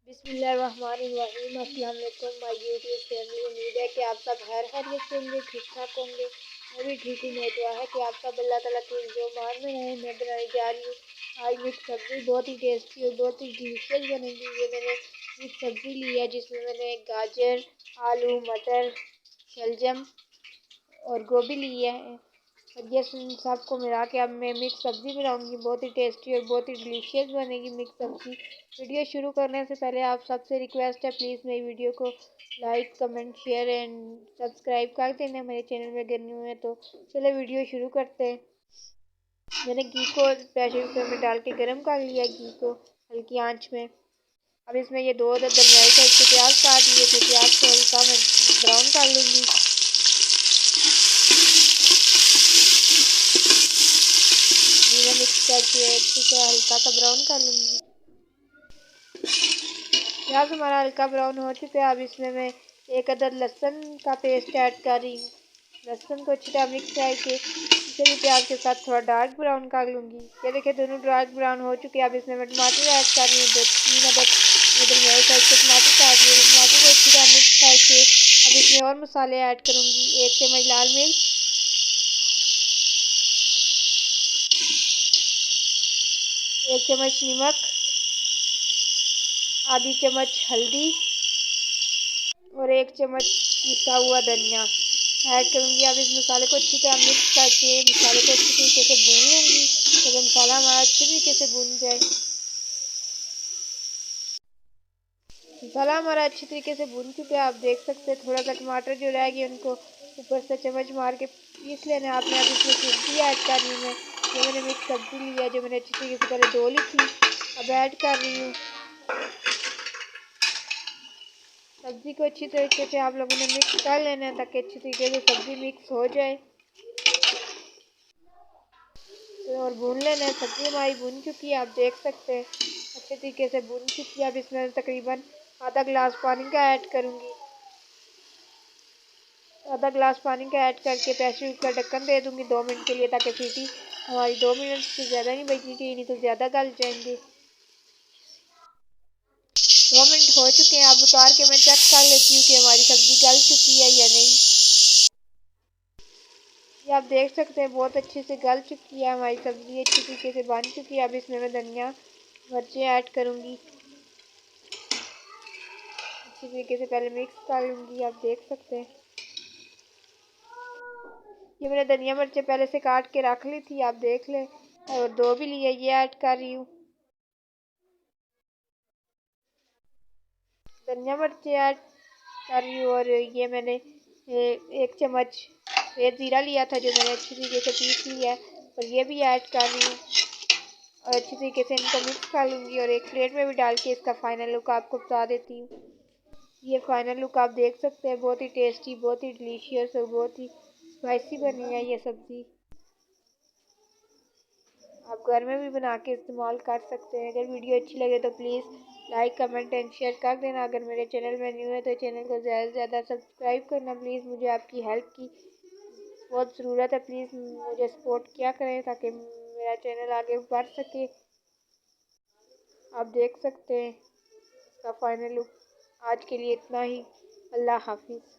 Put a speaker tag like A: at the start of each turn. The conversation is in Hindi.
A: बिस्मिल्लाहिर्रहमानिर्रहीम। अस्सलाम वालेकुम माय यूट्यूब फैमिली। उम्मीद है कि आप सब खैरियत से होंगे, ठीक ठाक होंगे। मैं भी ठीक हूँ। मेरी दुआ है कि आप सब अल्लाह ताला के जो मान में रहें। मैं बनाने जा रही हूँ आज मिक्स सब्ज़ी, बहुत ही टेस्टी और बहुत ही डिलीशियस बनेगी। ये मैंने मिक्स सब्ज़ी ली है जिसमें मैंने गाजर, आलू, मटर, शलजम और गोभी ली है और ये सबको मिला के अब मैं मिक्स सब्ज़ी बनाऊंगी। बहुत ही टेस्टी और बहुत ही डिलीशियस बनेगी मिक्स सब्ज़ी। वीडियो शुरू करने से पहले आप सबसे रिक्वेस्ट है, प्लीज़ मेरी वीडियो को like, comment, share and subscribe कर देना मेरे चैनल में अगर न्यू है तो। चलो वीडियो शुरू करते हैं। मैंने घी को प्रेशर कुकर में डाल के गर्म कर लिया, घी को हल्की आंच में। अब इसमें ये दो दरमियाई साइज के प्याज काट लिए थे, प्याज को हल्का मैं ब्राउन कर लूँगी। मिक्स करके इसको हल्का सा ब्राउन कर लूँगी। प्याज हमारा हल्का ब्राउन हो चुका है। अब इसमें मैं एक अदद लहसुन का पेस्ट ऐड कर रही हूँ। लहसुन को अच्छी तरह मिक्स करके इसे भी प्याज के साथ थोड़ा डार्क ब्राउन कर लूँगी। ये देखिए दोनों डार्क ब्राउन हो चुके हैं। अब इसमें मैं टमाटर ऐड कर रही हूँ, 2-3 अदद मेरे साइज के टमाटर काट लिए। टमाटर को अच्छी तरह मिक्स करके अब इसमें और मसाले ऐड करूँगी। 1 चम्मच लाल मिर्च, 1 चम्मच नमक, आधी चम्मच हल्दी और 1 चम्मच पिसा हुआ धनिया ऐड करूँगी। अब इस मसाले को अच्छी तरह मिक्स करके मसाले को अच्छी तरीके से भून लूँगी ताकि मसाला हमारा अच्छी तरीके से भून जाए। मसाला हमारा अच्छी तरीके से भून चुका है। आप देख सकते हैं थोड़ा सा टमाटर जो रह गए उनको ऊपर से चम्मच मार के पीस लेना है आपने। अब इसमें सब्ज़ी ऐड करनी है। जो मैंने मिक्स सब्ज़ी ली है, जो मैंने अच्छी तरीके से पहले धो ली थी, अब ऐड कर रही हूँ। सब्ज़ी को अच्छी तरीके से आप लोगों ने मिक्स कर लेना है ताकि अच्छी तरीके से सब्ज़ी मिक्स हो जाए और भून लेना है। सब्ज़ी हमारी भून चुकी है, आप देख सकते हैं अच्छे तरीके से भून चुकी है। अब इसमें तकरीबन आधा गिलास पानी का ऐड करूँगी। आधा गिलास पानी का ऐड करके प्रेशर कुकर का ढक्कन दे दूँगी 2 मिनट के लिए ताकि सीटी हमारी 2 मिनट से ज़्यादा नहीं बचनी चाहिए, नहीं तो ज़्यादा गल जाएंगे। 2 मिनट हो चुके हैं। अब उतार के मैं चेक कर लेती हूँ कि हमारी सब्ज़ी गल चुकी है या नहीं। ये आप देख सकते हैं बहुत अच्छे से गल चुकी है हमारी सब्ज़ी, अच्छी तरीके से बन चुकी है। अब इसमें मैं धनिया मिर्चें ऐड करूँगी, अच्छी तरीके से पहले मिक्स कर लूँगी। आप देख सकते हैं ये मैंने धनिया मिर्चें पहले से काट के रख ली थी, आप देख लें। और 2 भी लिए, ये ऐड कर रही हूँ। धनिया मिर्चें ऐड कर रही हूँ और ये मैंने 1 चम्मच सफ़ेद ज़ीरा लिया था जो मैंने अच्छी तरीके से पीस लिया है और ये भी ऐड कर रही हूँ और अच्छी तरीके से इनको मिक्स कर लूँगी और एक प्लेट में भी डाल के इसका फ़ाइनल लुक आपको बता देती हूँ। ये फ़ाइनल लुक आप देख सकते हैं, बहुत ही टेस्टी, बहुत ही डिलीशियस और बहुत ही स्पाइसी बनी है ये सब्ज़ी। आप घर में भी बना के इस्तेमाल कर सकते हैं। अगर वीडियो अच्छी लगे तो please like, comment and share कर देना। अगर मेरे चैनल में न्यू है तो चैनल को ज़्यादा से ज़्यादा सब्सक्राइब करना प्लीज़। मुझे आपकी हेल्प की बहुत ज़रूरत है, प्लीज़ मुझे सपोर्ट किया करें ताकि मेरा चैनल आगे बढ़ सके। आप देख सकते हैं इसका फाइनल लुक। आज के लिए इतना ही। अल्लाह हाफिज़।